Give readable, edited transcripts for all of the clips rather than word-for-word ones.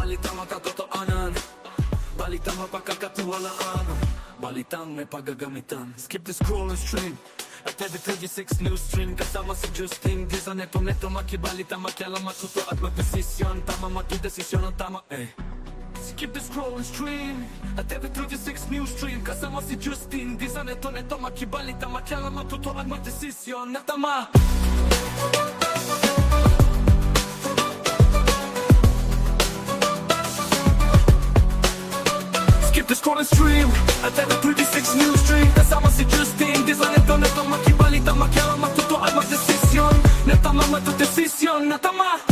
balitang makatotoanan, balitang mapagkakatiwalaan, balitang may paggagamitan. Skip the scroll and stream at every 36 news stream. Kasama si Justin Giza, neto makibalita, makialam, matuto at magdesisyon. Tama, magdesisyon ang tama, Skip the scroll and stream at every 36 news stream. Kasama si Justin Giza, neto makibalita, makialam, matuto at magdesisyon na tama. Skip the scroll and stream at every 36 news stream. Kasama si Justin Giza, neto makibalita, makialam, matuto at magdesisyon na tama, magdesisyon na tama.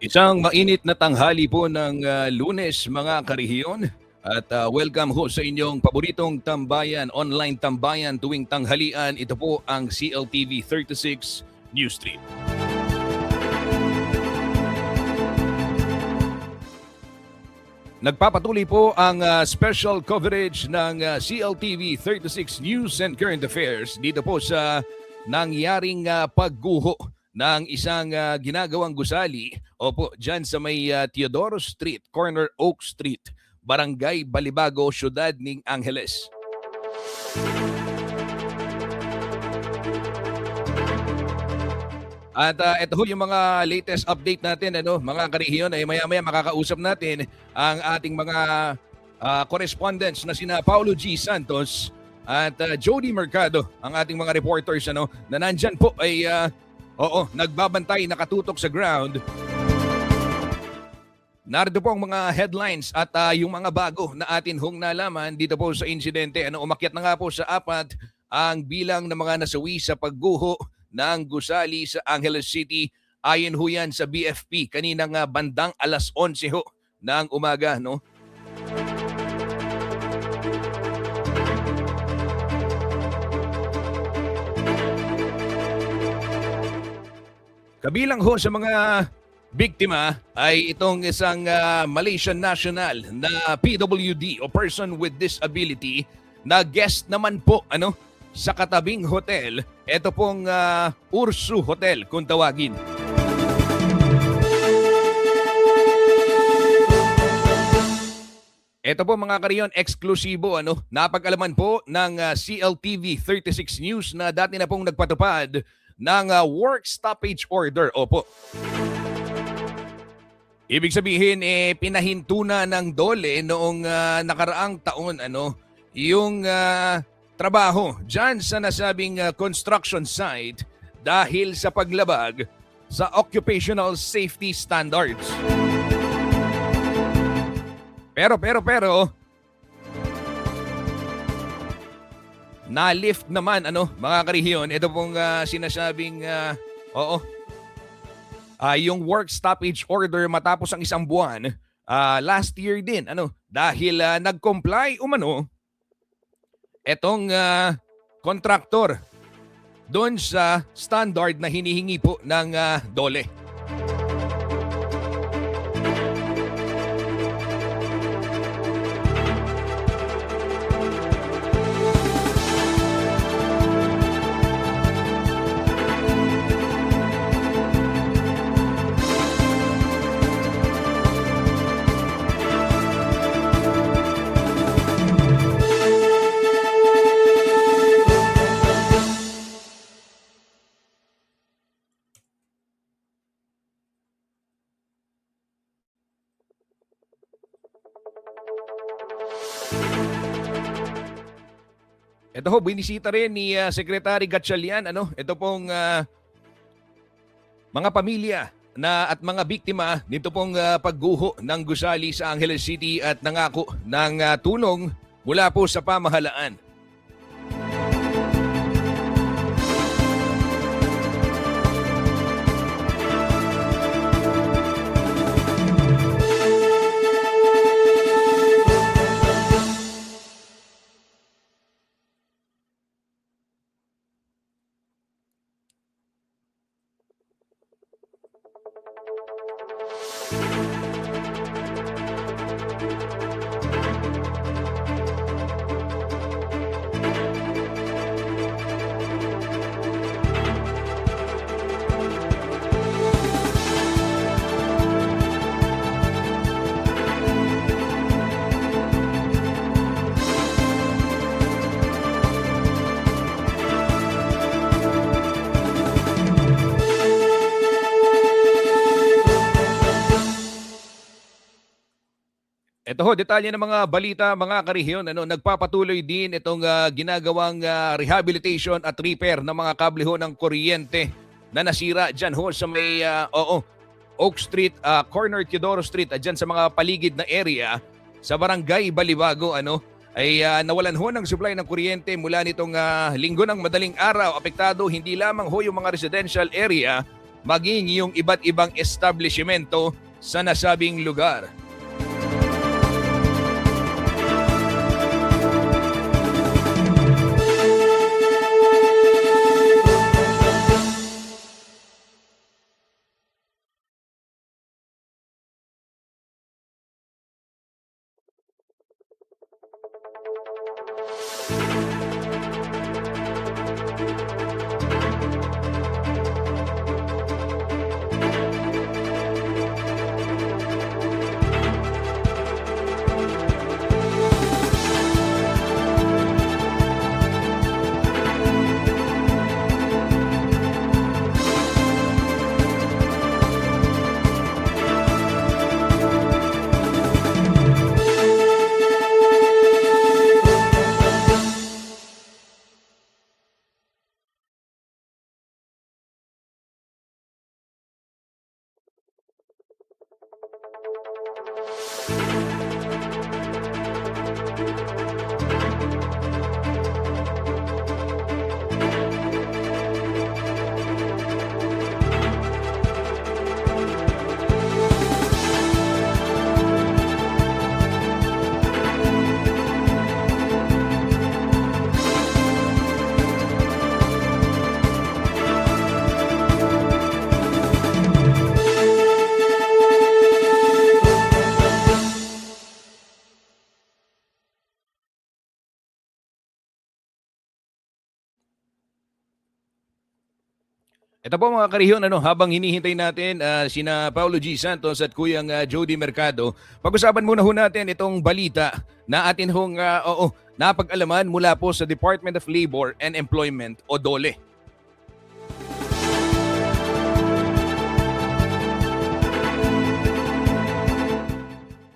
Isang mainit na tanghali po ng Lunes mga karehiyon at welcome ho sa inyong paboritong tambayan, online tambayan tuwing tanghalian. Ito po ang CLTV 36 News Stream. Nagpapatuloy po ang special coverage ng CLTV 36 News and Current Affairs dito po sa nangyaring pagguho ng isang ginagawang gusali dyan sa may Teodoro Street, Corner Oak Street, Barangay Balibago, Siyudad ng Angeles. At ito ho yung mga latest update natin, mga karehiyon, ay maya-maya makakausap natin ang ating mga correspondents na sina Paulo G. Santos at Jody Mercado, ang ating mga reporters na nandyan po ay nagbabantay, nakatutok sa ground. Narito po ang mga headlines at yung mga bago na atin hong nalaman dito po sa insidente. Umakyat na nga po sa 4 ang bilang ng mga nasawi sa pagguho ng gusali sa Angeles City. Ayon ho yan sa BFP kaninang bandang alas 11 ho ng umaga. Kabilang ho sa mga biktima ay itong isang Malaysian national na PWD o person with disability na guest naman po sa katabing hotel. Ito pong Ursu Hotel kung tawagin. Ito po mga kariyon, eksklusibo napag-alaman po ng CLTV 36 News na dati na pong nagpatupad ng work stoppage order. Opo. Ibig sabihin, pinahinto na ng DOLE noong nakaraang taon yung trabaho dyan sa nasabing construction site dahil sa paglabag sa occupational safety standards. Pero, na-lift naman, mga karehiyon, ito pong sinasabing, yung work stoppage order matapos ang isang buwan last year din dahil nag-comply umano etong kontraktor doon sa standard na hinihingi po ng DOLE. Ito ho, binisita rin ni Secretary Gatchalian, ito pong mga pamilya at mga biktima nito pong pagguho ng gusali sa Angeles City at nangako ng tulong mula po sa pamahalaan. Ito ho, detalye ng mga balita, mga karihiyon. Nagpapatuloy din itong ginagawang rehabilitation at repair ng mga kable ho ng kuryente na nasira dyan ho sa may Oak Street, corner Teodoro Street, dyan sa mga paligid na area sa Barangay Balibago. Ay nawalan ho ng supply ng kuryente mula nitong linggo ng madaling araw. Apektado hindi lamang ho yung mga residential area, maging yung iba't ibang establishmento sa nasabing lugar. Ito po mga kariyon, habang hinihintay natin sina Paulo G. Santos at Kuyang Jody Mercado, pag-usapan muna ho natin itong balita na atin hong napag-alaman mula po sa Department of Labor and Employment o DOLE.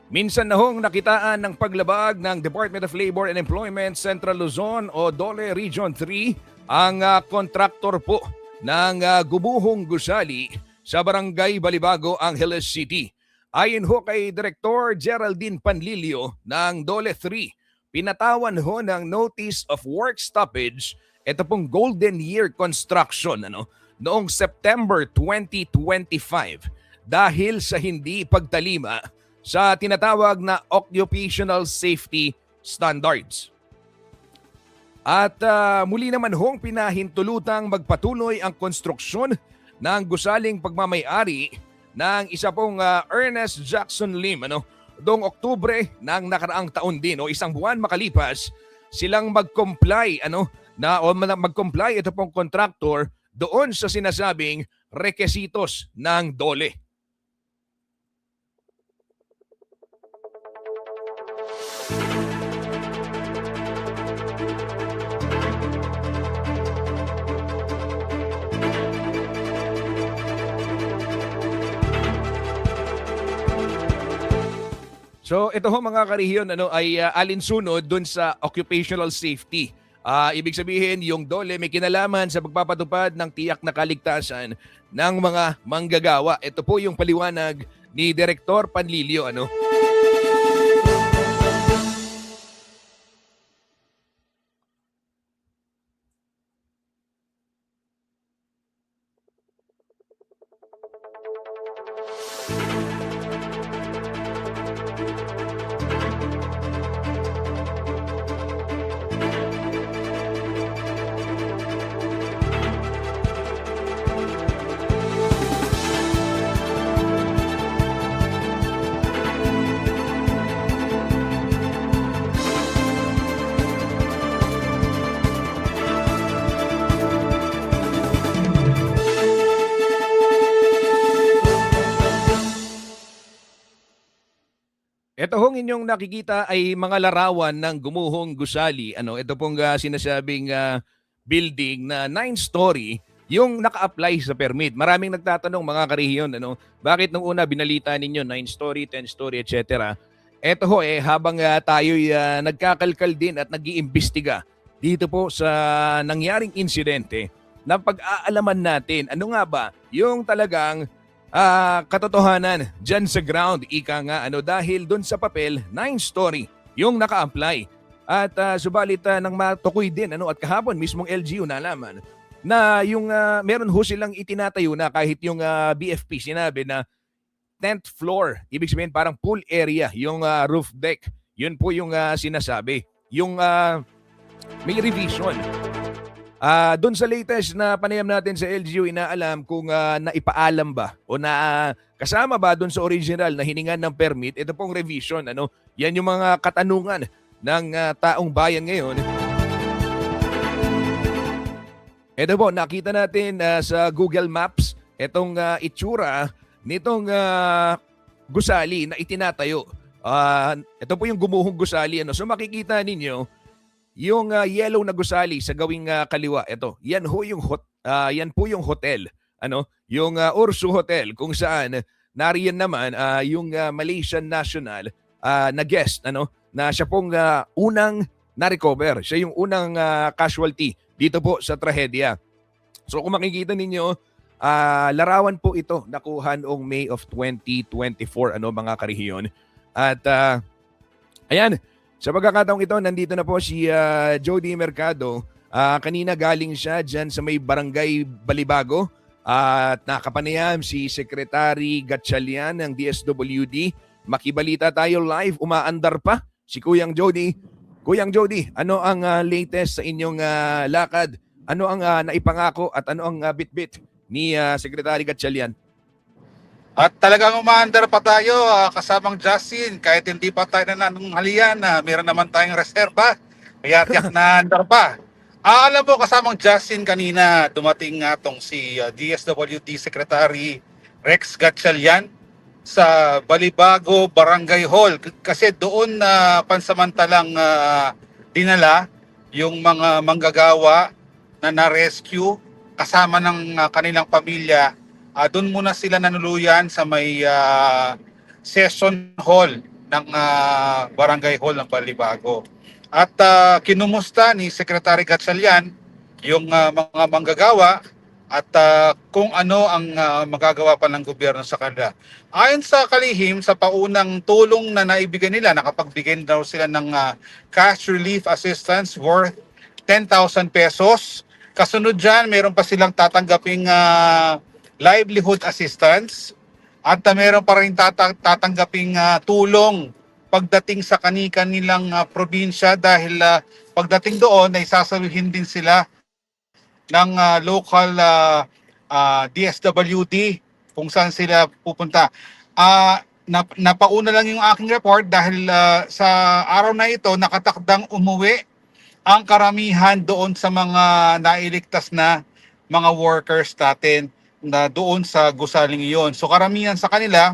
Minsan na hong nakitaan ng paglabag ng Department of Labor and Employment Central Luzon o DOLE Region 3 ang kontraktor po ng gubuhong gusali sa Barangay Balibago, Angeles City. Ayon ho kay Director Geraldine Panlilio ng DOLE 3, pinatawan ho ng Notice of Work Stoppage ito pong Golden Year Construction noong September 2025 dahil sa hindi pagtalima sa tinatawag na occupational safety standards. At muli naman hong pinahintulutang magpatuloy ang konstruksyon ng gusaling pagmamay-ari ng isa pong Ernest Jackson Lim doong Oktubre ng nakaraang taon din o isang buwan makalipas silang mag-comply mag-comply ito pong contractor doon sa sinasabing rekesitos ng DOLE. So ito ho mga karehiyon ay alinsunod dun sa occupational safety. Ibig sabihin yung DOLE may kinalaman sa pagpapatupad ng tiyak na kaligtasan ng mga manggagawa. Ito po yung paliwanag ni Direktor Panlilio. Ito hong inyong nakikita ay mga larawan ng gumuhong gusali. Ito pong sinasabing building na 9-story yung naka-apply sa permit. Maraming nagtatanong mga karehiyon, bakit nung una binalita ninyo 9-story, 10-story, etc. Ito ho habang tayo'y nagkakalkal din at nag-iimbestiga dito po sa nangyaring insidente, na pag-aalaman natin ano nga ba yung talagang katotohanan dyan sa ground, ika nga, dahil dun sa papel, 9-story yung naka-apply. At subalit nang matukoy din, at kahapon mismong LGU nalaman na yung meron ho silang itinatayo na kahit yung BFP sinabi na 10th floor, ibig sabihin parang pool area, yung roof deck. Yun po yung sinasabi. Yung may revision. Doon sa latest na panayam natin sa LGU, inaalam kung naipaalam ba o na kasama ba doon sa original na hiningan ng permit ito pong revision. Yan yung mga katanungan ng taong bayan ngayon. Ito po, nakita natin sa Google Maps itong itsura nitong gusali na itinatayo. Ito po yung gumuhong gusali. So makikita ninyo yung yellow na gusali sa gawing kaliwa. Ito, yan po yung hotel. Yung Ursu Hotel kung saan nariyan naman yung Malaysian National na guest na siya pong unang na-recover. Siya yung unang casualty dito po sa trahedya. So kung makikita ninyo, larawan po ito nakuha noong May of 2024 mga karehiyon. At ayan, sa pagkakataong ito, nandito na po si Jody Mercado. Kanina galing siya dyan sa may barangay Balibago. At nakapanayam si Secretary Gatchalian ng DSWD. Makibalita tayo live, umaandar pa si Kuyang Jody. Kuyang Jody, ano ang latest sa inyong lakad? Ano ang naipangako at ano ang bitbit ni Secretary Gatchalian? At talagang umaandar pa tayo kasamang Justin, kahit hindi pa tayo nananghalian, meron naman tayong reserba, kaya tiyak na andar pa. Alam mo kasamang Justin, kanina dumating nga tong si DSWD Secretary Rex Gatchalian sa Balibago Barangay Hall kasi doon na pansamantalang dinala yung mga manggagawa na na-rescue kasama ng kanilang pamilya. Doon muna sila nanuluyan sa may session hall ng Barangay Hall ng Balibago. At kinumusta ni Secretary Gatchalian yung mga manggagawa at kung ano ang magagawa pa ng gobyerno sa kanila. Ayon sa kalihim, sa paunang tulong na naibigay nila, nakapagbigay daw sila ng cash relief assistance worth 10,000 pesos. Kasunod dyan, meron pa silang tatanggaping livelihood assistance at meron pa rin tatanggaping tulong pagdating sa kani-kanilang probinsya dahil pagdating doon ay sasaluhin din sila ng local DSWD kung saan sila pupunta. Napauna lang yung aking report dahil sa araw na ito nakatakdang umuwi ang karamihan doon sa mga nailigtas na mga workers natin na doon sa gusaling iyon. So karamihan sa kanila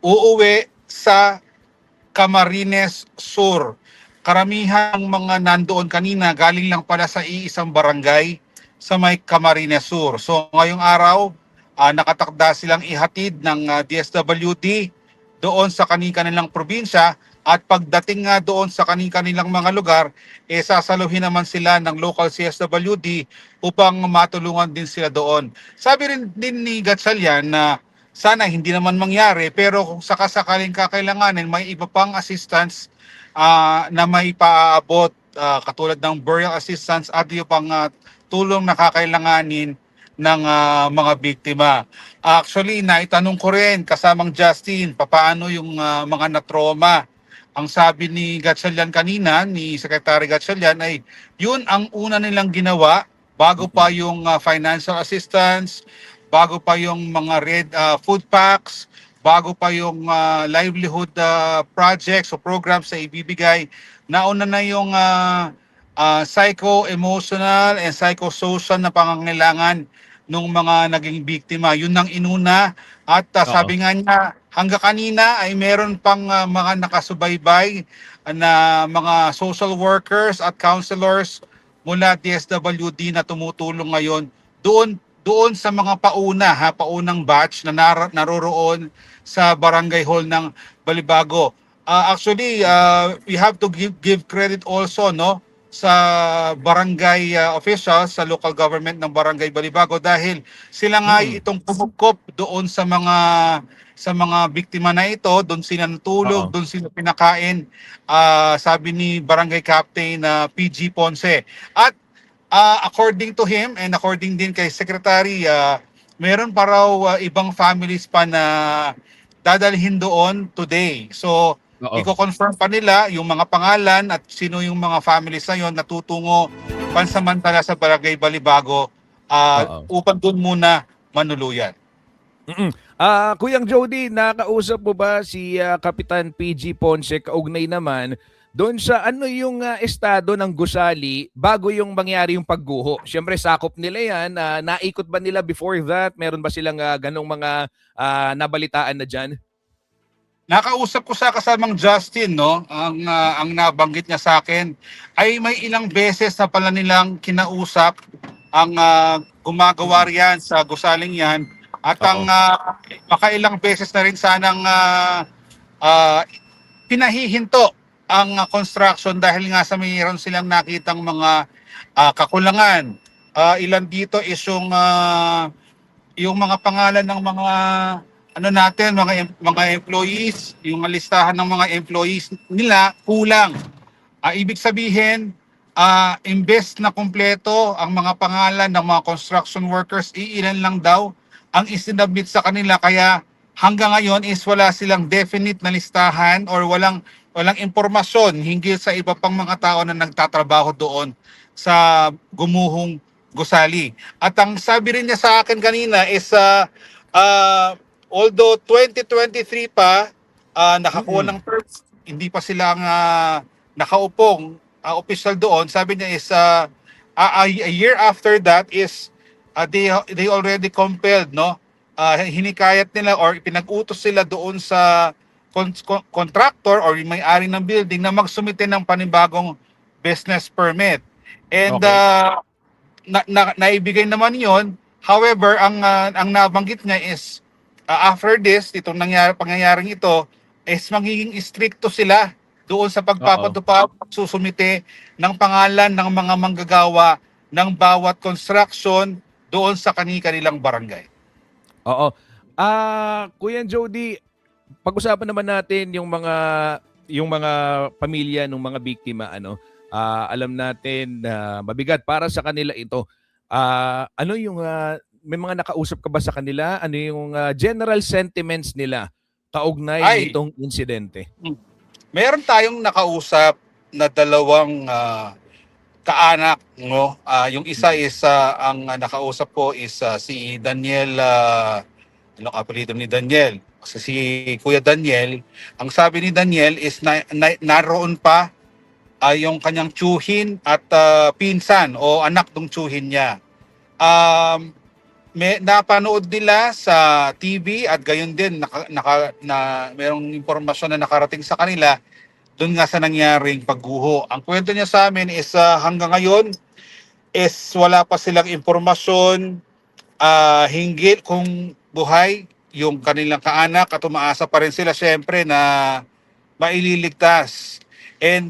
uuwi sa Camarines Sur. Karamihang mga nandoon kanina galing lang pala sa iisang barangay sa may Camarines Sur. So ngayong araw, nakatakda silang ihatid ng DSWD doon sa kanilang probinsya at pagdating nga doon sa kanilang mga lugar, sasaluhin naman sila ng local CSWD upang matulungan din sila doon. Sabi rin din ni Gatchalian na sana hindi naman mangyari pero kung sakasakaling kakailanganin may iba pang assistance na may paaabot katulad ng burial assistance at yung pang tulong na kakailanganin ng mga biktima. Actually, naitanong ko rin kasamang Justin, papaano yung mga na-trauma. Ang sabi ni Gatchalian kanina, ni Secretary Gatchalian, ay yun ang una nilang ginawa bago pa yung financial assistance, bago pa yung mga red food packs, bago pa yung livelihood projects o programs na ibibigay. Nauna na yung psycho-emotional and psychosocial na pangangailangan ng mga naging biktima. Yun ang inuna at sabi nga niya, hanggang kanina ay meron pang mga nakasubaybay na mga social workers at counselors mula DSWD na tumutulong ngayon doon sa mga paunang batch na naroroon sa barangay hall ng Balibago. Actually, we have to give credit also sa barangay officials sa local government ng Barangay Balibago dahil sila nga itong pumukop doon sa mga biktima na ito, doon sila natulog, doon sila pinakain, sabi ni Barangay Captain PG Ponce. At according to him and according din kay Secretary, meron pa raw ibang families pa na dadalhin doon today. So iko-confirm pa nila yung mga pangalan at sino yung mga families na yon natutungo pansamantala sa Barangay Balibago upang doon muna manuluyan. Kuyang Jody, nakausap mo ba si Kapitan PG Ponce kaugnay naman doon sa ano yung estado ng gusali bago yung mangyari yung pagguho? Siyempre sakop nila yan. Naikot ba nila before that? Meron ba silang ganong mga nabalitaan na dyan? Nakausap ko sa kasamang Justin, ang nabanggit niya sa akin ay may ilang beses na pala nilang kinausap ang gumagawa riyan sa gusaling yan at ang makailang beses na rin sanang pinahihinto ang construction dahil nga sa mayroon silang nakitang mga kakulangan. Ilan dito is yung mga pangalan ng mga mga employees, yung listahan ng mga employees nila kulang. Ibig sabihin, imbes na kumpleto ang mga pangalan ng mga construction workers, iilan lang daw ang isinabit sa kanila kaya hanggang ngayon is wala silang definite na listahan or walang impormasyon hinggil sa iba pang mga tao na nagtatrabaho doon sa gumuhong gusali. At ang sabi rin niya sa akin kanina is although 2023 pa nakakuha ng perks, hindi pa sila nakaupong official doon. Sabi niya is a year after that is they already compelled, hinikayat nila or pinag-utos sila doon sa contractor or may-ari ng building na magsumite ng panibagong business permit. And naibigay naman 'yon. However, ang nabanggit niya is after this, itong pangyayaring ito, is magiging stricto sila doon sa pagpapatupad, susumite ng pangalan ng mga manggagawa ng bawat construction doon sa kanilang barangay. Kuya Jody, pag-usapan naman natin yung mga pamilya ng mga biktima. Alam natin na mabigat para sa kanila ito. Ano yung may mga nakausap ka ba sa kanila? Ano yung general sentiments nila kaugnay Ay, nitong insidente? meron tayong nakausap na dalawang kaanak, no? Yung isa is ang nakausap ko is si Daniel, ano ang apelyido ni Daniel? Kasi si Kuya Daniel, ang sabi ni Daniel is naroon pa yung kanyang tiyuhin at pinsan o anak ng tiyuhin niya. May napanood nila sa TV at gayon din merong impormasyon na nakarating sa kanila doon nga sa nangyaring pagguho. Ang kwento niya sa amin is hanggang ngayon is wala pa silang impormasyon hinggil kung buhay yung kanilang kaanak at umaasa pa rin sila syempre na maililigtas. And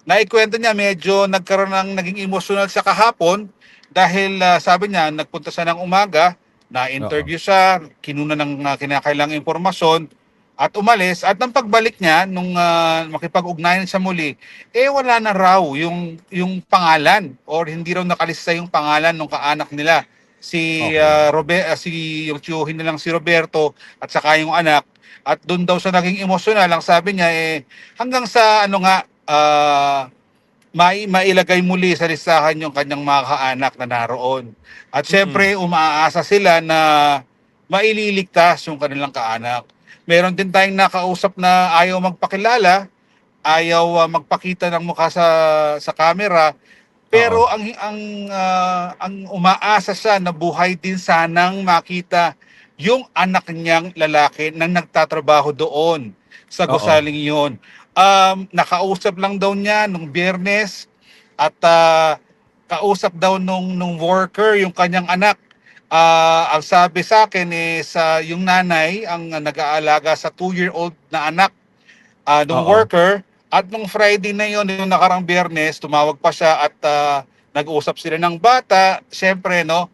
naikwento niya medyo nagkaroon ng naging emotional siya kahapon dahil sabi niya nagpunta siya ng umaga, na-interview siya, kinuna ng kinakailangang impormasyon at umalis at nang pagbalik niya nung makipag-ugnayan siya muli, wala na raw yung pangalan or hindi raw nakalista yung pangalan ng kaanak nila. Si si yung tiyuhin nilang si Roberto at saka yung anak at doon daw siya naging emotional. Ang sabi niya hanggang sa mailagay muli sa listahan yung kanyang mga kaanak na naroon. At syempre umaasa sila na maililigtas yung kanilang kaanak. Meron din tayong nakausap na ayaw magpakilala, ayaw magpakita ng mukha sa camera, pero ang umaasa siya na buhay din sanang makita yung anak niyang lalaki na nagtatrabaho doon sa gusaling yun. Nakausap lang daw niya nung Biyernes at kausap daw nung worker yung kanyang anak. Ang sabi sa akin is yung nanay ang nag-aalaga sa 2-year-old na anak nung worker. At nung Friday na yon, yung nakarang Biyernes, tumawag pa siya at nag-usap sila ng bata. Siyempre, no,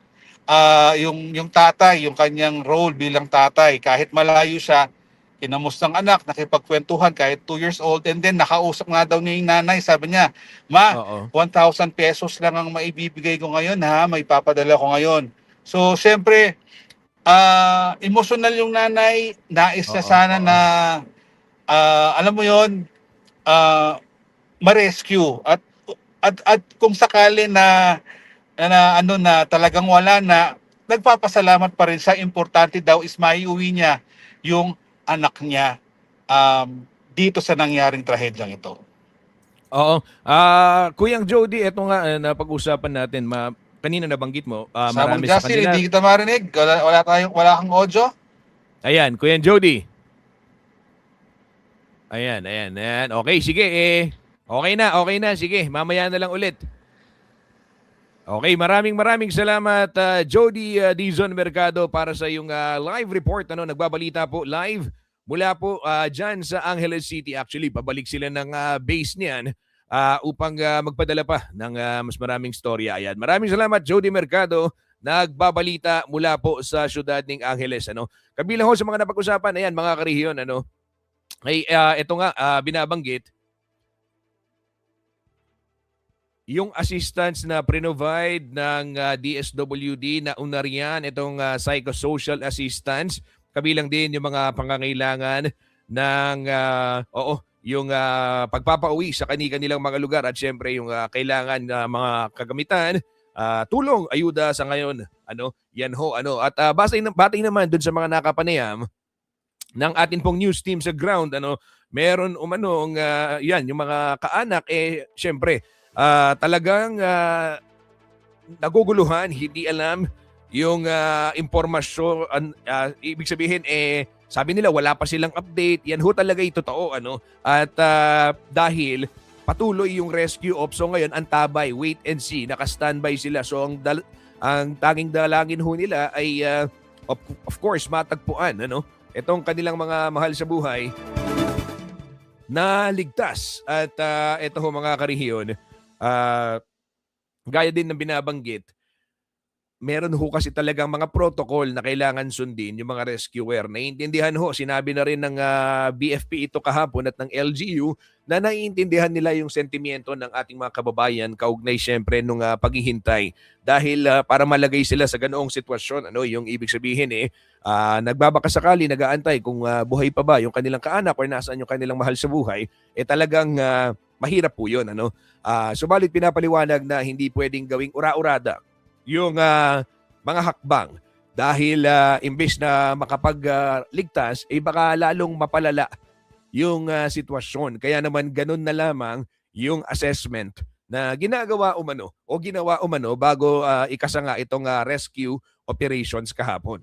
yung tatay, yung kanyang role bilang tatay, kahit malayo siya, kinamusta ng anak, nakipagkwentuhan kahit 2 years old. And then nakausap nga daw niya yung nanay, sabi niya, "Ma, 1,000 pesos lang ang maibibigay ko ngayon ha, may papadala ko ngayon." So, siyempre, emotional yung nanay, nais na sana na, alam mo yon, ma-rescue at kung sakali na talagang wala na, nagpapasalamat pa rin siya. Importante daw is maiuwi niya yung anak niya dito sa nangyaring trahedyang ito. Oo. Kuyang Jody, eto nga napag-usapan natin. Kanina nabanggit mo, Samang marami sa Justin, kanila. hindi kita marinig. Wala kang audio. Ayan, Kuyang Jody. Ayan. Okay, sige okay na. Sige, mamaya na lang ulit. Okay, maraming salamat Jody Dizon Mercado para sa yung live report. Nagbabalita po live mula po dyan sa Angeles City. Actually, pabalik sila ng base niyan upang magpadala pa ng mas maraming storya. Ayan. Maraming salamat Jody Mercado, nagbabalita mula po sa syudad ng Angeles. Kabilang ho sa mga napag-usapan, ayan mga karehiyon, ay ito nga binabanggit yung assistance na provide ng DSWD na unarian, itong psychosocial assistance, kabilang din yung mga pangangailangan ng yung pagpapauwi sa kanilang mga lugar at syempre yung kailangan mga kagamitan, tulong, ayuda sa ngayon. Yan ho. At batay naman dun sa mga nakapanayam ng atin pong news team sa ground, meron yan, yung mga kaanak, syempre, talagang naguguluhan, hindi alam yung impormasyon, ibig sabihin, sabi nila wala pa silang update, yan ho talaga yung totoo, at dahil patuloy yung rescue ops, so ngayon, antabay, wait and see, naka-standby sila, so ang tanging dalangin ho nila ay, of course, matagpuan, itong kanilang mga mahal sa buhay na ligtas. At ito ho mga karehiyon, gaya din ng binabanggit, meron ho kasi talagang mga protocol na kailangan sundin yung mga rescuer. Naiintindihan ho, sinabi na rin ng BFP ito kahapon at ng LGU na naiintindihan nila yung sentimiento ng ating mga kababayan kaugnay siyempre nung paghihintay. Dahil para malagay sila sa ganoong sitwasyon, ano, yung ibig sabihin nagbabaka sakali, nag-aantay kung buhay pa ba yung kanilang kaanak or nasaan yung kanilang mahal sa buhay, talagang mahirap po yun. Ano? Subalit pinapaliwanag na hindi pwedeng gawing ura-urada yung mga hakbang dahil imbes na makapagligtas, baka lalong mapalala yung sitwasyon. Kaya naman ganun na lamang yung assessment na ginagawa umano o ginawa umano bago ikasa nga itong rescue operations kahapon.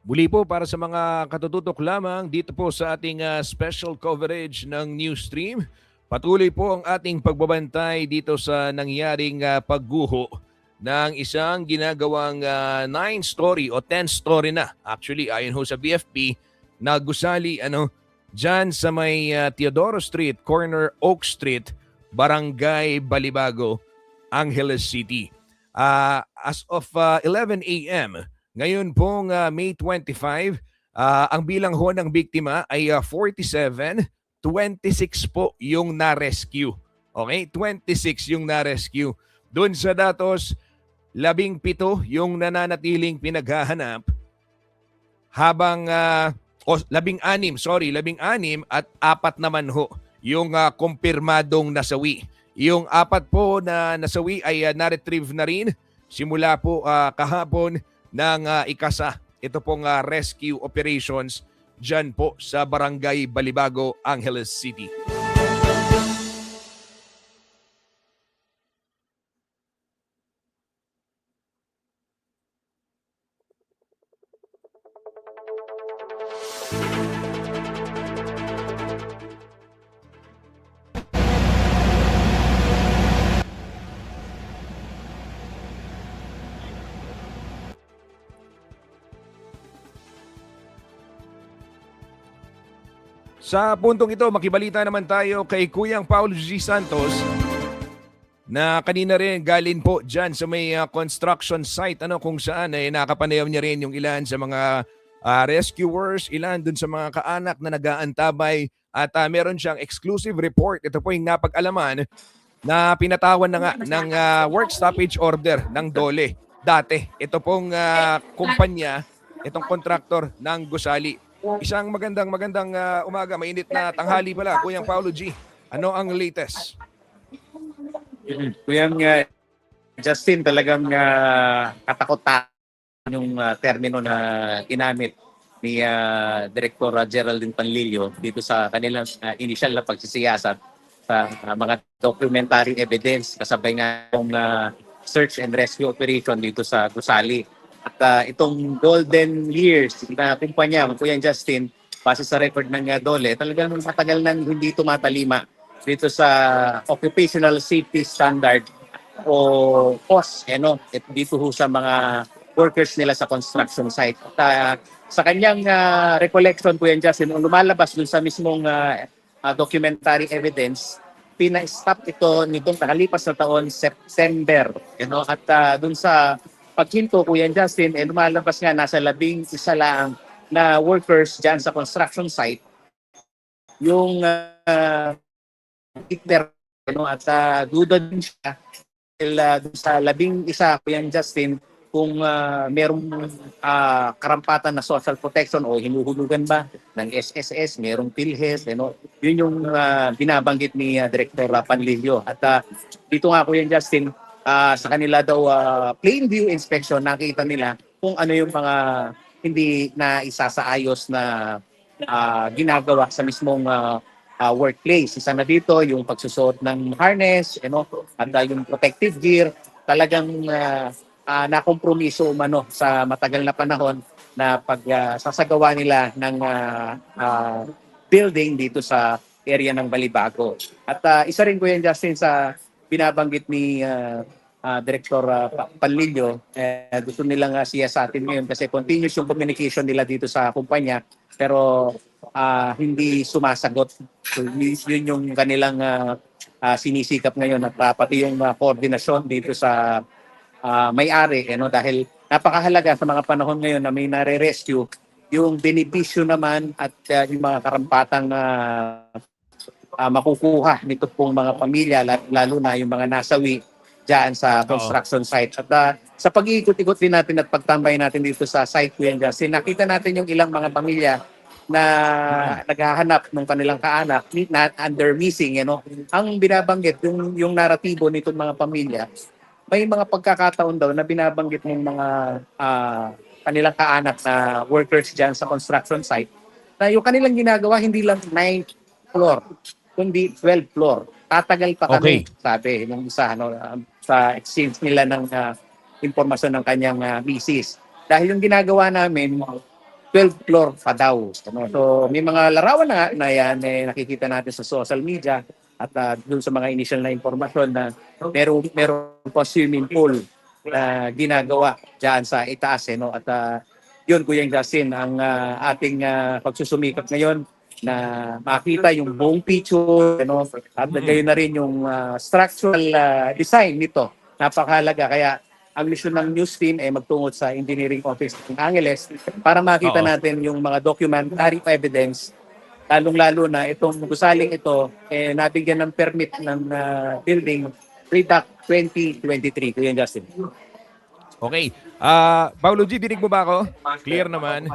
Muli po para sa mga katututok lamang dito po sa ating special coverage ng Newsstream. Patuloy po ang ating pagbabantay dito sa nangyaring pagguho ng isang ginagawang 9-story o 10-story na. Actually, ayon ho sa BFP, na gusali dyan sa may Teodoro Street, corner Oak Street, Barangay Balibago, Angeles City. As of 11 a.m., ngayon pong May 25, ang bilang ho ng biktima ay 47, 26 po yung na-rescue. Okay? 26 yung na-rescue. Doon sa datos, 17 yung nananatiling pinaghahanap habang 16 at 4 naman ho yung kumpirmadong nasawi. Yung 4 po na nasawi ay na-retrieve na rin simula po kahapon ng ikasa. Ito pong rescue operations dyan po sa Barangay Balibago, Angeles City. Sa puntong ito, makibalita naman tayo kay Kuyang Paulo G. Santos na kanina rin galing po dyan sa may construction site kung saan nakapanayam niya rin yung ilan sa mga rescuers, ilan dun sa mga kaanak na nag-aantabay at meron siyang exclusive report. Ito po yung napag-alaman na pinatawan na nga ng work stoppage order ng DOLE. Dati, ito pong kumpanya, itong contractor ng gusali. Isang magandang umaga, mainit na tanghali pala, Kuyang Paulo G. Ano ang latest? Kuyang Justin, talagang katakot-takot yung termino na ginamit ni Director Geraldine Panlilio dito sa kanilang initial na pagsisiyasat sa mga documentary evidence kasabay nga yung search and rescue operation dito sa Gusali. At itong golden years na kumpanya, Kuyang Justin, base sa record ng DOLE, talagang matagal nang hindi tumatalima dito sa occupational safety standard o cost dito sa mga workers nila sa construction site. At sa kanyang recollection, Kuyang Justin, nung lumalabas dun sa mismong documentary evidence, pina-stop ito nitong nakalipas na taon, September. At dun sa paghinto, Kuyang Justin, lumalabas nga nasa 11 lang na workers dyan sa construction site yung at duda din siya dahil sa 11, Kuyang Justin, kung merong karampatan na social protection o hinuhulugan ba ng SSS, merong PhilHealth, yun yung binabanggit ni Director Panlilio. At dito nga, Kuyang Justin, sa kanila daw plain view inspection, nakita nila kung ano yung mga hindi na isasaayos na ginagawa sa mismong workplace. Isa na dito yung pagsusuot ng harness, at yung protective gear, talagang nakompromiso umano sa matagal na panahon na sasagawa nila ng building dito sa area ng Balibago. At isa rin, Kuya Justin, sa binabanggit ni Director Panlilio, gusto nilang siya sa atin ngayon kasi continuous yung communication nila dito sa kumpanya, pero hindi sumasagot. So, yun yung kanilang sinisikap ngayon at pati yung koordinasyon dito sa may-ari, dahil napakahalaga sa mga panahon ngayon na may nare-rescue yung benepisyo naman at yung mga karampatang makukuha nito pong mga pamilya, lalo na yung mga nasawi dyan sa construction site. At sa pag-iikot-ikot din natin at pagtambay natin dito sa site, Kuya Justin, nakita natin yung ilang mga pamilya na naghahanap ng kanilang kaanak na under missing. Ang binabanggit, yung naratibo nitong mga pamilya, may mga pagkakataon daw na binabanggit ng mga kanilang kaanak na workers dyan sa construction site, na yung kanilang ginagawa hindi lang 9th floor, kundi 12th floor. Tatagal pa kami, sabi nung isa, sa exchange nila ng impormasyon ng kanyang misis. Dahil yung ginagawa namin, 12th floor pa daw. So may mga larawan na yan, nakikita natin sa social media at dun sa mga initial na impormasyon na meron po swimming pool na ginagawa dyan sa itaas. At yun, Kuya Justin, ang ating pagsusumikap ngayon na makita yung buong picture, at gayon na rin yung structural design nito. Napakahalaga. Kaya ang mission ng news team ay magtungo sa engineering office ng Angeles para makita natin yung mga documentary evidence, lalong-lalo na itong gusaling ito nabigyan ng permit ng building pre-DAC 2023. Kuya Justin. Okay. Paulo G, dinig mo ba ako? Clear naman.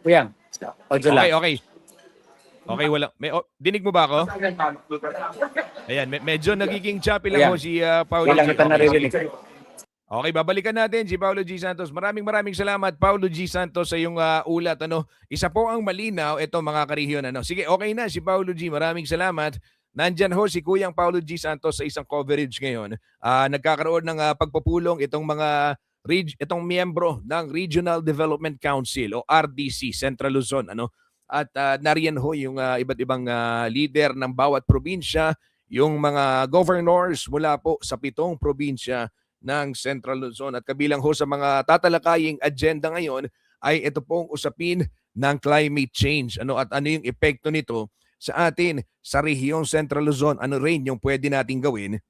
Kuya, audio lang. Okay. Okay, wala. Dinig mo ba ako? Ayan, medyo nagiging choppy lang ho si Paulo G. Okay, babalikan natin si Paulo G. Santos. Maraming salamat, Paulo G. Santos, sa iyong ulat. Isa po ang malinaw, ito mga karihiyon. Sige, okay na si Paulo G. Maraming salamat. Nandyan ho si Kuyang Paulo G. Santos sa isang coverage ngayon. Nagkakaroon ng pagpupulong itong miyembro ng Regional Development Council o RDC, Central Luzon. At nariyan ho yung iba't ibang leader ng bawat probinsya, yung mga governors mula po sa 7 probinsya ng Central Luzon. At kabilang ho sa mga tatalakaying agenda ngayon ay ito pong usapin ng climate change. At ano yung epekto nito sa atin sa rehiyong Central Luzon? Ano rin yung pwede nating gawin?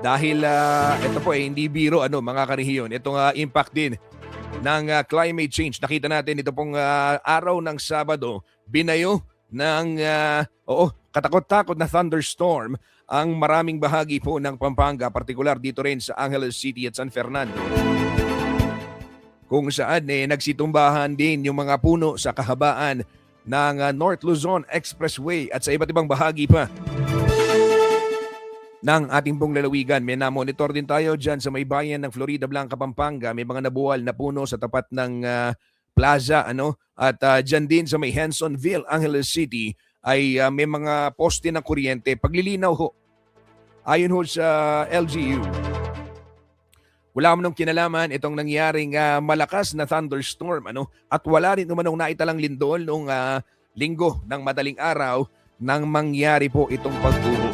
Dahil ito po hindi biro mga karehiyon. Itong impact din ng climate change. Nakita natin ito pong araw ng Sabado, binayo ng katakot-takot na thunderstorm ang maraming bahagi po ng Pampanga, partikular dito rin sa Angeles City at San Fernando, kung saan nagsitumbahan din yung mga puno sa kahabaan ng North Luzon Expressway at sa iba't ibang bahagi pa ng ating pong lalawigan. May na-monitor din tayo dyan sa may bayan ng Florida Blanca, Pampanga. May mga nabuwal na puno sa tapat ng plaza. At dyan din sa may Hensonville, Angeles City, ay may mga poste ng kuryente. Paglilinaw ho. Ayon ho sa LGU, wala manong kinalaman itong nangyaring malakas na thunderstorm. At wala rin namanong naitalang lindol noong linggo ng madaling araw nang mangyari po itong pagguho.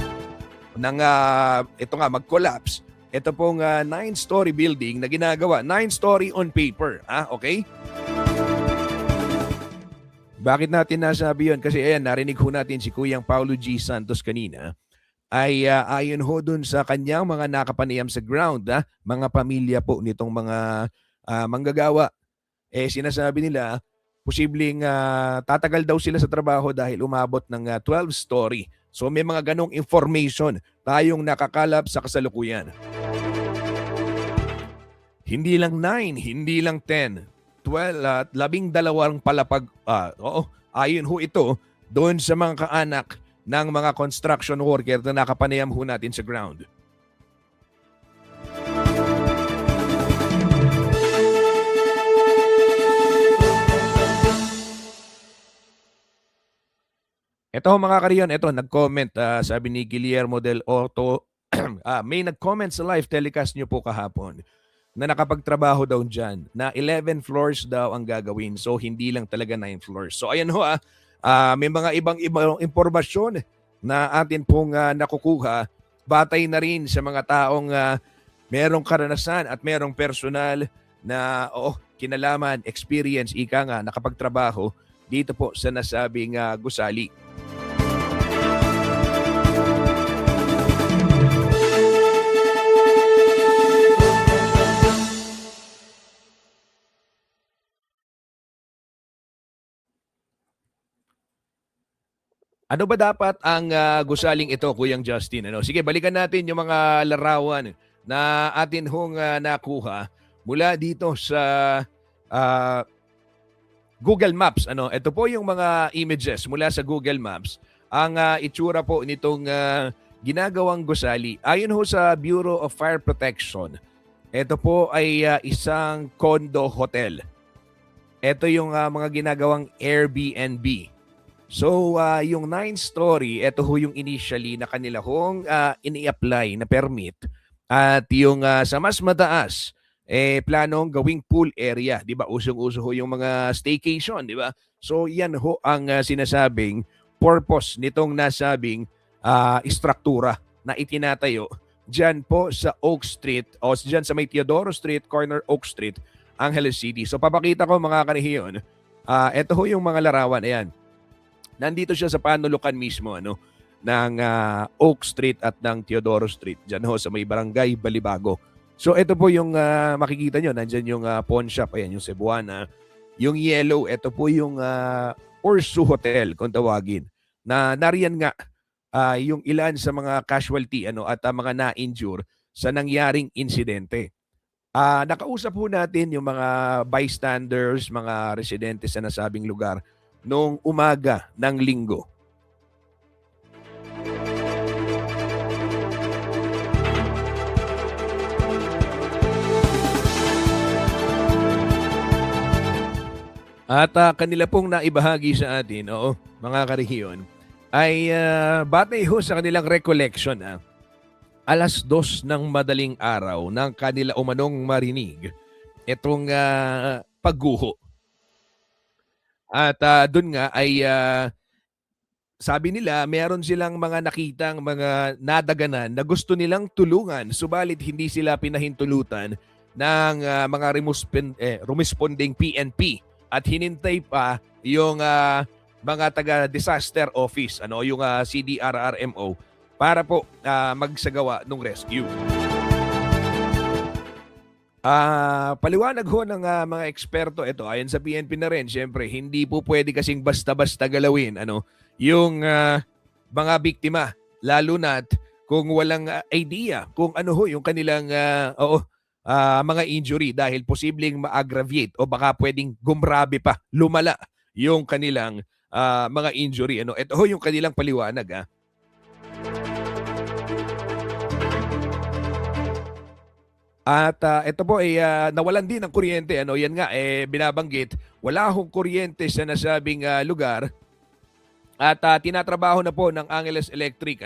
Mag-collapse ito pong 9-story building na ginagawa. 9-story on paper. Okay? Bakit natin nasabi yun? Kasi ayan, narinig ho natin si Kuyang Paulo G. Santos kanina. Ay ayon ho dun sa kanyang mga nakapanayam sa ground, mga pamilya po nitong mga manggagawa. Sinasabi nila, posibleng tatagal daw sila sa trabaho dahil umabot ng 12-story. So may mga ganong information tayong nakakalap sa kasalukuyan. Hindi lang 9, hindi lang 10, 12 at 12 palapag. Ayon ho ito doon sa mga kaanak ng mga construction worker na nakapanayam ho natin sa ground. Ito mga kariyon, ito nag-comment, sabi ni Guillermo del Orto, may nag-comment sa live telecast nyo po kahapon na nakapagtrabaho daw dyan, na 11 floors daw ang gagawin. So hindi lang talaga 9 floors. So ayan ho, may mga ibang impormasyon na atin pong nakukuha, batay na rin sa mga taong merong karanasan at merong personal na kinalaman, experience, ika nga, nakapagtrabaho dito po sa nasabing gusali. Ano ba dapat ang gusaling ito, Kuyang Justin? Sige, balikan natin yung mga larawan na atin hong nakuha mula dito sa Google Maps. Ito po yung mga images mula sa Google Maps. Ang itsura po nitong ginagawang gusali. Ayon ho sa Bureau of Fire Protection, ito po ay isang condo hotel. Ito yung mga ginagawang Airbnb. So, yung 9-story, ito ho yung initially na kanila hong ini-apply na permit. At yung sa mas mataas, planong gawing pool area. Di ba? Usong-uso ho yung mga staycation, di ba? So, yan ho ang sinasabing purpose nitong nasabing istruktura na itinatayo dyan po sa Oak Street o dyan sa may Teodoro Street, corner Oak Street, Angeles City. So, papakita ko mga kanihiyon. Ito ho yung mga larawan. Ayan. Nandito siya sa panulukan mismo ng Oak Street at ng Teodoro Street. Diyan ho sa may barangay Balibago. So ito po yung makikita nyo. Nandyan yung pawn shop. Ayan yung Cebuana. Yung yellow, ito po yung Ursu Hotel kung tawagin. Na nariyan nga yung ilan sa mga casualty at mga na-injure sa nangyaring insidente. Nakausap po natin yung mga bystanders, mga residente sa nasabing lugar noong umaga ng Linggo. At kanila pong naibahagi sa atin, mga karehiyon, ay batay ho sa kanilang recollection, alas 2 ng madaling araw ng kanila umanong marinig itong pagguho. At doon nga ay sabi nila meron silang mga nakitang mga nadaganan na gusto nilang tulungan, subalit hindi sila pinahintulutan ng mga responding PNP at hinintay pa yung mga taga-disaster office, yung CDRRMO para po magsagawa ng rescue. Paliwanag ho ng mga eksperto ito, ayon sa PNP na rin, syempre, hindi po pwede kasing basta-basta galawin yung mga biktima, lalo na't kung walang idea kung ano ho yung kanilang mga injury dahil posibleng ma-aggravate o baka pwedeng gumrabe pa, lumala yung kanilang mga injury. Ito ho yung kanilang paliwanag. At ito po ay nawalan din ng kuryente. Yan nga, binabanggit, wala hong kuryente sa nasabing lugar. At tinatrabaho na po ng Angeles Electric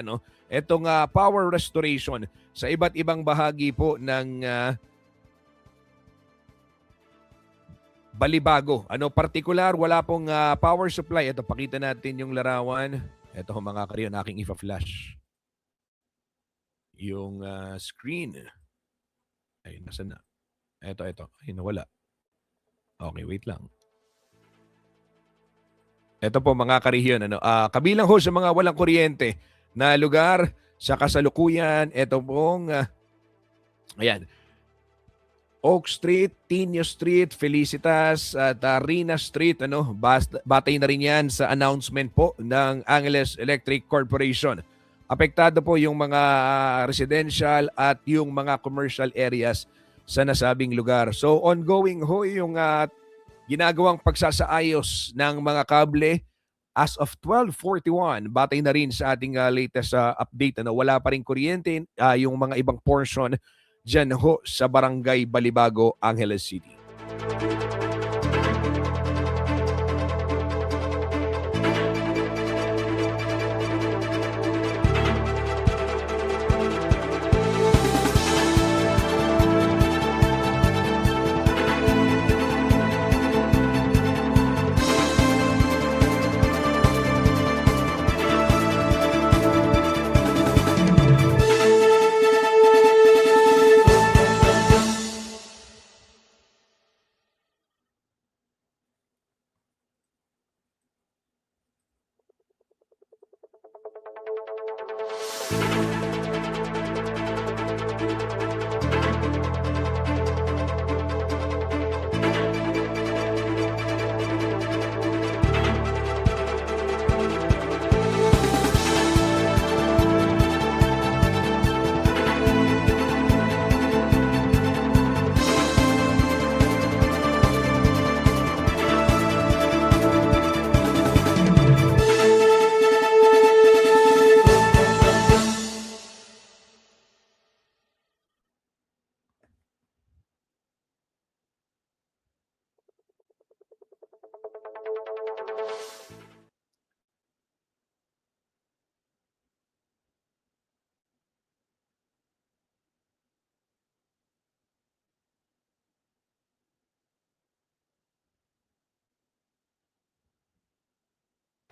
itong power restoration sa iba't ibang bahagi po ng Balibago. Partikular, wala pong power supply. Ito, pakita natin yung larawan. Ito mga kariyon, aking ipa-flash yung screen. Ay, nasa na? Ito. Ay, nawala. Okay, wait lang. Ito po mga karihiyon. Kabilang ho sa mga walang kuryente na lugar sa kasalukuyan, ito pong, ayan, Oak Street, Tinio Street, Felicitas, at Rina Street. Batay na rin yan sa announcement po ng Angeles Electric Corporation. Apektado po yung mga residential at yung mga commercial areas sa nasabing lugar. So ongoing ho yung ginagawang pagsasaayos ng mga kable As of 12:41, batay na rin sa ating latest update, wala pa rin kuryente yung mga ibang portion dyan ho sa Barangay Balibago, Angeles City.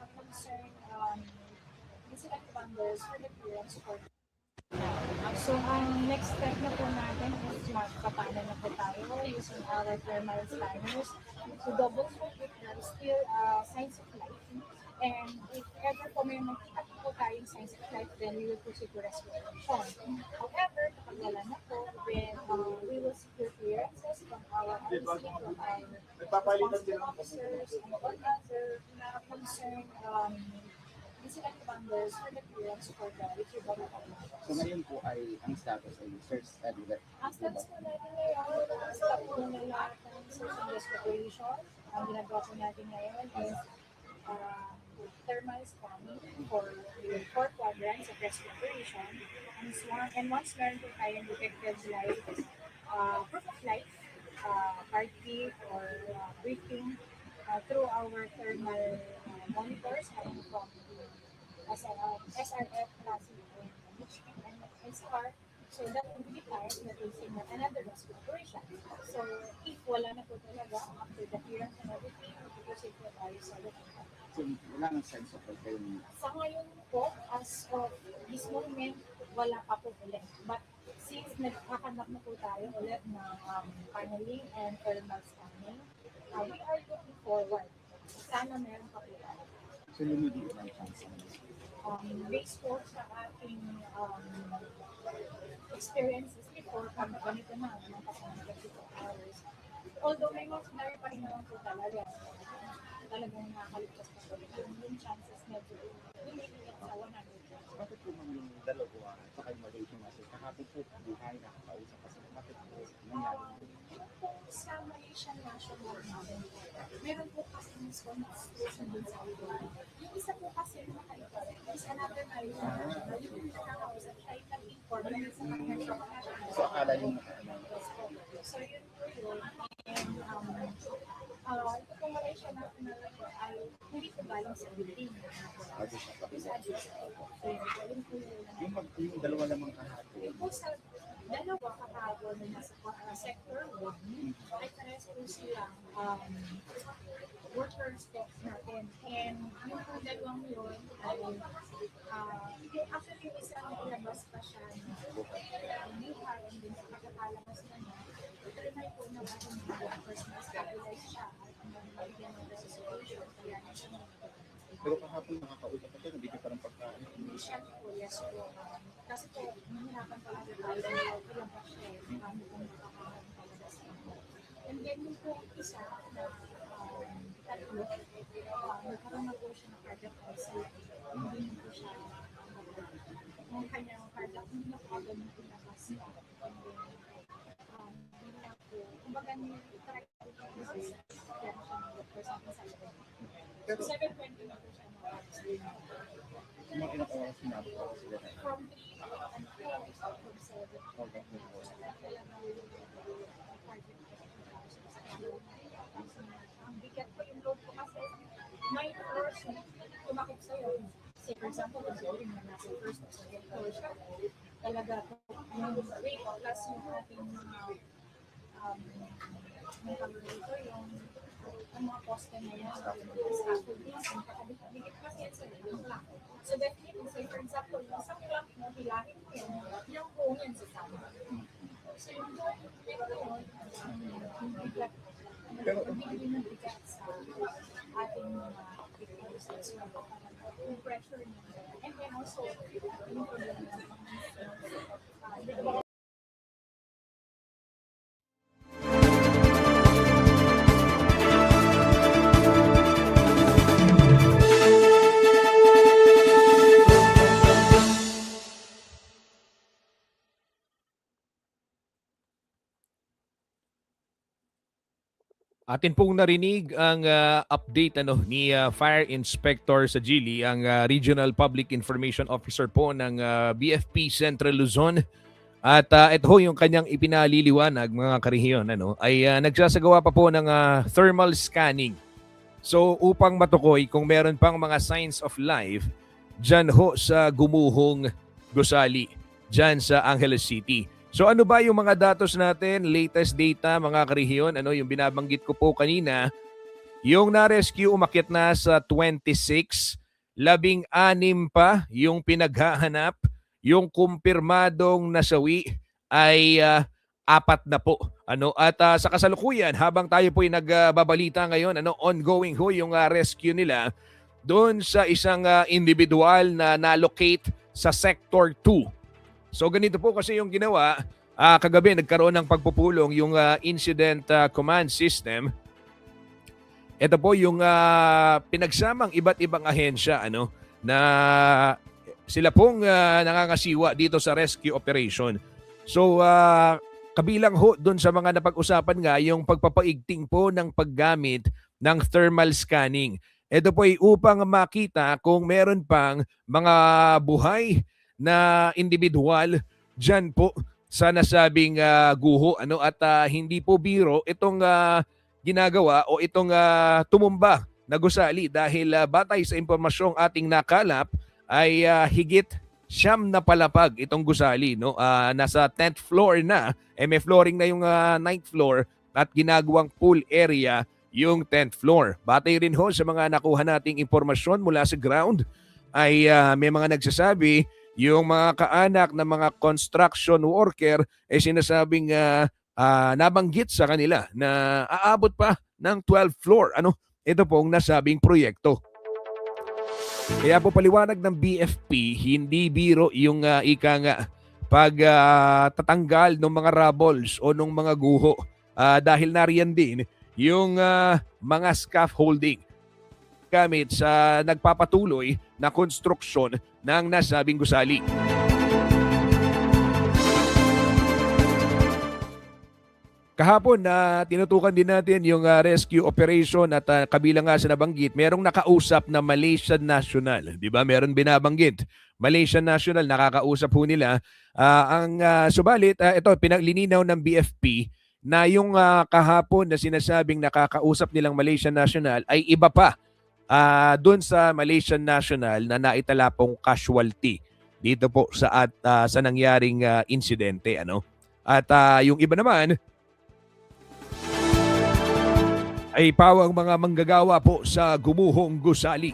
Concern incident funders for the parent support. So, ang next step na po natin is magpapaano na po tayo using our thermal scanners to double check if there is still signs of life. And if ever po may makita po tayong signs of life, then we will proceed to respiration. However, kapag wala na po, then we will secure clearances from our RC, from our responsible officers, and all other concerned incident funders for the clearance for the retrievable of life. So ngayon po ay ang status ay search and Ang status po natin ngayon, stop po na lahat ng search and restoration. Ang ginagawa po natin ngayon is thermal scanning for the 4 quadrants of respiration. And once meron po tayong detected life, proof of life, heartbeat or breathing through our thermal monitors coming from the SRF, CLASI, and SCAR. So that would be time that we signal another respiration. So if wala na po talaga, after the clearance and everything, we proceed po tayo sa location. So wala nang sense of kayo. Sa ngayon po, as of this moment, wala pa po ulit. But since nagkakanap na po tayo ulit ng paneling and thermal scanning, we are looking forward. Sana meron pa po tayo. So lumiliit ang chance. Based po sa ating experiences before, pag ganito na, mga kasama 24 hours. Although may mga scenario pa rin naman po talagang nakaligtas pa po. Yung chances medyo lumiliit sa 100%. Bakit po yung dalawa at saka yung Malaysia na sir? Kahapon po buhay na kakausap kasi bakit po nangyari? Sa Malaysian National natin, meron po kasi misconception din sa iba. Yung isa po kasi nakaipas, is another Malaysian national. Yung nakakausap siya, yung nag-inform na sa kanya siya. So akala yung So yun po yun. And ito po Malaysian national ay hindi po galing sa Pilipinas. So yun po yun. yung dalawa lamang kahapon. Yung po sa dalawa kakahapon na nasa sector 1 ay parehas po silang workers po natin. And yung po dalawang yun ay actually yung isang ilabas pa siya na nihar and din sa pagkakalamas na niya. Trinay po na ba yung mga workers na stabilize siya at mabigyan ng resuscitation. Kaya na siya Pero kahapon nakakausap ka tayo, nabigyan parang pagkain. initial po, yes po. Kasi po, nahihirapan pa lang tayo na ilabas siya kung nakakaroon talaga sa inyo. And then yung po isa na tatlo, nagkaroon na po siya ng cardiac arrest. Hindi na po siya yung kanyang cardiac, hindi na po agad yung pinabas. And then, hindi na po, kumbaga ni-track po siya kaya siya ng doctor sa akin sa loob. 7:20 na po siya na Mga ilang oras na po sila na. From 3 from 7. Okay. Ang bigat ko yung load ko kasi 9 floors na tumakip sa'yo. Say for example, kung siguro na nasa first o second floor siya, talaga yung rate plus yung ating mga yung calculator, yung ang mga poste na yan, yung scaffoldings, yung pakadikit kasi yan sa yung clock. So definitely, say for example, yung isang clock mo, hilahin mo yan, yung buong yan sa sama. So yung buong yung bigat, nagbibigay ng bigat sa ating mga victims as well. Yung pressure niya. And then also, yung problem na Atin pong narinig ang update ni Fire Inspector sa Gili, ang Regional Public Information Officer po ng BFP Central Luzon. At ito ho yung kanyang ipinaliliwanag, mga karehiyon, ay nagsasagawa pa po ng thermal scanning. So upang matukoy kung meron pang mga signs of life dyan ho sa Gumuhong Gusali, dyan sa Angeles City. So ano ba yung mga datos natin, latest data, mga karehiyon, yung binabanggit ko po kanina, yung na-rescue umakyat na sa 26, 16 pa yung pinaghahanap, yung kumpirmadong nasawi ay 4 na po. At sa kasalukuyan, habang tayo po ay nagbabalita ngayon, ongoing ho yung rescue nila doon sa isang individual na na-locate sa Sector 2. So ganito po kasi yung ginawa, kagabi nagkaroon ng pagpupulong yung Incident Command System. Ito po yung pinagsamang iba't ibang ahensya na sila pong nangangasiwa dito sa rescue operation. So kabilang ho doon sa mga napag-usapan nga yung pagpapaigting po ng paggamit ng thermal scanning. Ito po ay upang makita kung meron pang mga buhay na individual dyan po sa nasabing guho. At hindi po biro itong ginagawa o itong tumumba na gusali dahil batay sa impormasyong ating nakalap ay higit 9 na palapag itong gusali. Nasa 10th floor na, may flooring na yung 9th floor at ginagawang pool area yung 10th floor. Batay rin ho sa mga nakuha nating impormasyon mula sa ground ay may mga nagsasabi yung mga kaanak ng mga construction worker ay sinasabing nabanggit sa kanila na aabot pa ng 12th floor. Ito pong nasabing proyekto. Kaya po paliwanag ng BFP, hindi biro yung ika nga tatanggal ng mga rubbles o ng mga guho dahil nariyan din yung mga scaffolding gamit sa nagpapatuloy na konstruksyon ng nasabing gusali. Kahapon na tinutukan din natin yung rescue operation at kabilang nga sa nabanggit, merong nakausap na Malaysian National. Di ba? Meron binabanggit. Malaysian National, nakakausap po nila. Subalit, ito, pinaglilinaw ng BFP na yung kahapon na sinasabing nakakausap nilang Malaysian National ay iba pa doon sa Malaysian National na naitala pong casualty dito po sa nangyaring insidente. At yung iba naman ay pawang mga manggagawa po sa Gumuhong Gusali.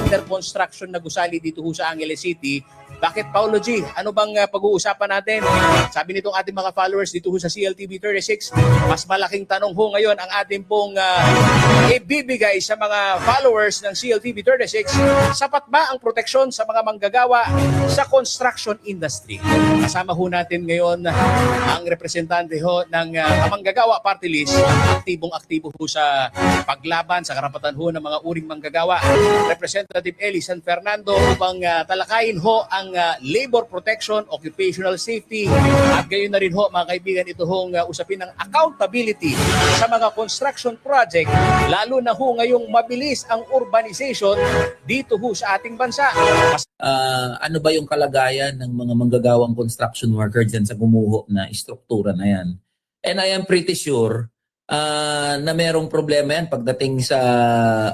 under construction na gusali dito ho sa Angeles City. Bakit, Paulo G? Ano bang pag-uusapan natin? Sabi nitong ating mga followers dito ho sa CLTV 36, mas malaking tanong ho ngayon ang ating pong ibibigay sa mga followers ng CLTV 36. Sapat ba ang proteksyon sa mga manggagawa sa construction industry? Kasama ho natin ngayon ang representante ho ng manggagawa party list, aktibong-aktibo ho sa paglaban sa karapatan ho ng mga uring manggagawa. Representative Eli San Fernando upang talakayin ho ang labor protection, occupational safety at gayon na rin ho mga kaibigan ito hong usapin ng accountability sa mga construction project lalo na ho ngayong mabilis ang urbanization dito ho sa ating bansa. Ano ba yung kalagayan ng mga manggagawang construction worker dyan sa gumuho na istruktura na yan? And I am pretty sure na merong problema yan pagdating sa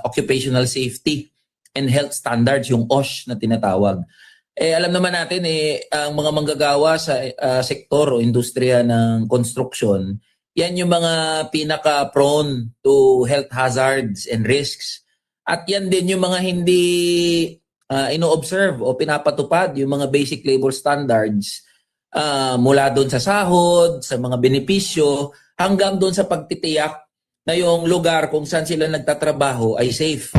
occupational safety and health standards, yung OSH na tinatawag. Alam naman natin ang mga manggagawa sa sektor o industriya ng construction, yan yung mga pinaka-prone to health hazards and risks. At yan din yung mga hindi ino-observe o pinapatupad yung mga basic labor standards mula doon sa sahod, sa mga benepisyo, hanggang doon sa pagtitiyak na yung lugar kung saan sila nagtatrabaho ay safe.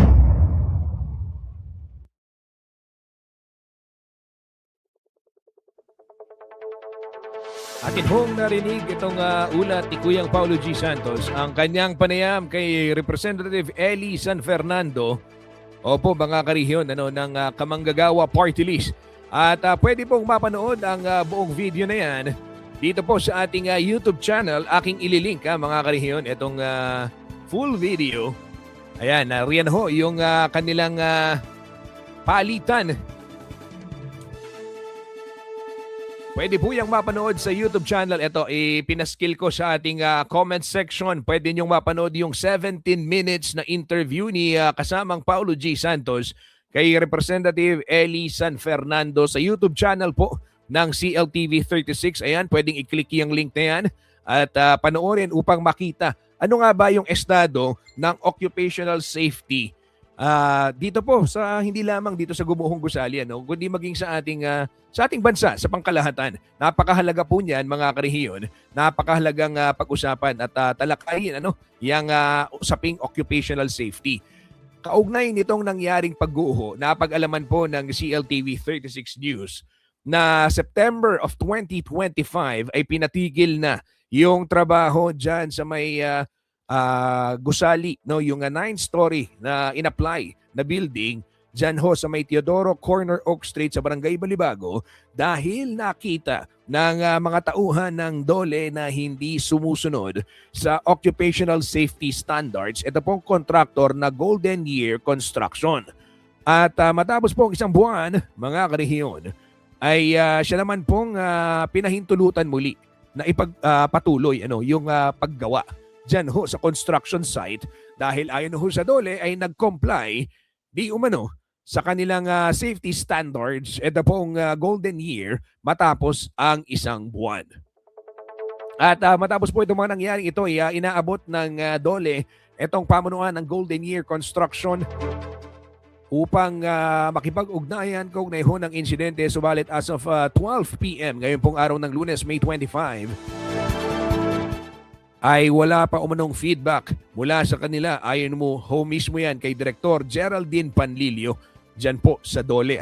Atin hong narinig itong ulat ni Kuyang Paulo G. Santos, ang kanyang panayam kay Representative Eli San Fernando. Opo, mga karihiyon ng Kamanggagawa Party List. At pwede pong mapanood ang buong video na yan dito po sa ating YouTube channel. Aking ililink mga karihiyon itong full video. Ayan, riyan ho yung kanilang palitan. Pwede po yung mapanood sa YouTube channel. Ito, pinaskill ko sa ating comment section. Pwede niyong mapanood yung 17 minutes na interview ni kasamang Paulo G. Santos kay Representative Eli San Fernando sa YouTube channel po ng CLTV 36. Ayan, pwedeng i-click yung link na yan at panoorin upang makita ano nga ba yung estado ng occupational safety dito po sa hindi lamang dito sa Gumuhong Gusali kundi maging sa ating bansa sa pangkalahatan. Napakahalaga po niyan mga karehiyon. Napakahalagang pag-usapan at talakayin yang usaping occupational safety. Kaugnay nitong nangyaring pagguho, napag-alaman po ng CLTV 36 News na September of 2025 ay pinatigil na yung trabaho dyan sa may gusali, yung 9-story na in-apply na building dyan ho sa may Teodoro Corner Oak Street sa Barangay Balibago dahil nakita ng mga tauhan ng DOLE na hindi sumusunod sa occupational safety standards. Ito pong contractor na Golden Year Construction. At matapos pong isang buwan, mga karehiyon, ay siya naman pong pinahintulutan muli na ipagpatuloy yung paggawa dyan ho sa construction site dahil ayon ho sa DOLE ay nag-comply di umano sa kanilang safety standards ito pong Golden Year matapos ang isang buwan. At matapos po itong mga nangyaring ito ay inaabot ng DOLE itong pamunuan ng Golden Year Construction upang makipag-ugnayan kaugnay ho ng insidente. Subalit as of 12 p.m. ngayon pong araw ng Lunes, May 25, ay wala pa umanong feedback mula sa kanila. Ayon mo ho mismo yan kay Direktor Geraldine Panlilio dyan po sa DOLE.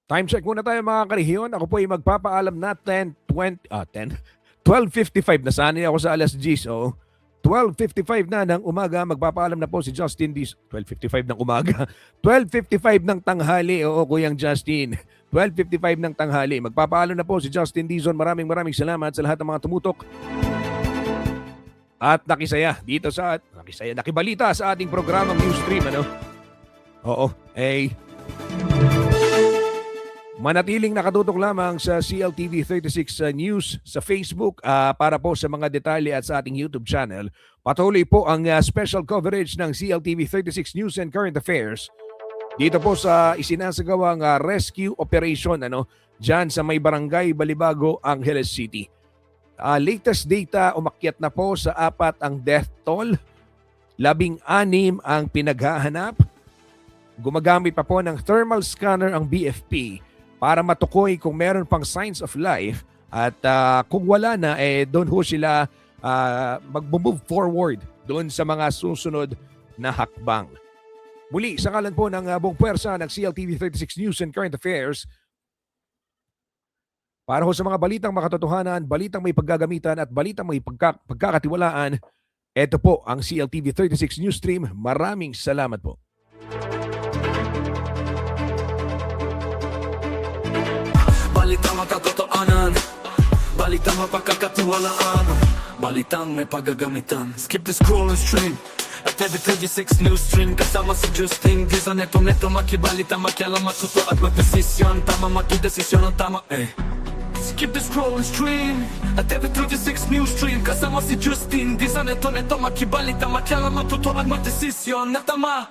Time check muna tayo mga karehiyon. Ako po ay magpapaalam na 12:55 na sanay ako sa alas 10. So 12:55 na ng umaga, magpapaalam na po si Justin Dizon. 12:55 ng umaga. 12:55 ng tanghali. Oo, Kuyang Justin. 12:55 ng tanghali. Magpapaalam na po si Justin Dizon. Maraming salamat sa lahat ng mga tumutok at nakibalita sa ating programang Newsstream. Oo, manatiling nakatutok lamang sa CLTV 36 News sa Facebook para po sa mga detalye at sa ating YouTube channel. Patuloy po ang special coverage ng CLTV 36 News and Current Affairs dito po sa isinasagawang rescue operation diyan sa may barangay Balibago, Angeles City. Latest data, umakyat na po sa 4 ang death toll, 16 ang pinaghahanap. Gumagamit pa po ng thermal scanner ang BFP para matukoy kung meron pang signs of life at kung wala na, doon ho sila mag-move forward doon sa mga susunod na hakbang. Muli, sa ngalan po ng buong puwersa ng CLTV 36 News and Current Affairs, para ho sa mga balitang makatotohanan, balitang may paggagamitan at balitang may pagkakatiwalaan, ito po ang CLTV 36 News Stream. Maraming salamat po. Balitang makatotohanan, balitang mapagkakatiwalaan, balitang may paggagamitan. Skip the scroll and stream at every 36 news stream. Kasama si Justin Giza, neto makibalita, makialam, matuto at magdesisyon. Tama, makidesisyon ang tama, Skip the scroll and stream at every 36 news stream. Kasama si Justin Giza, neto makibalita, makialam, matuto at magdesisyon na tama.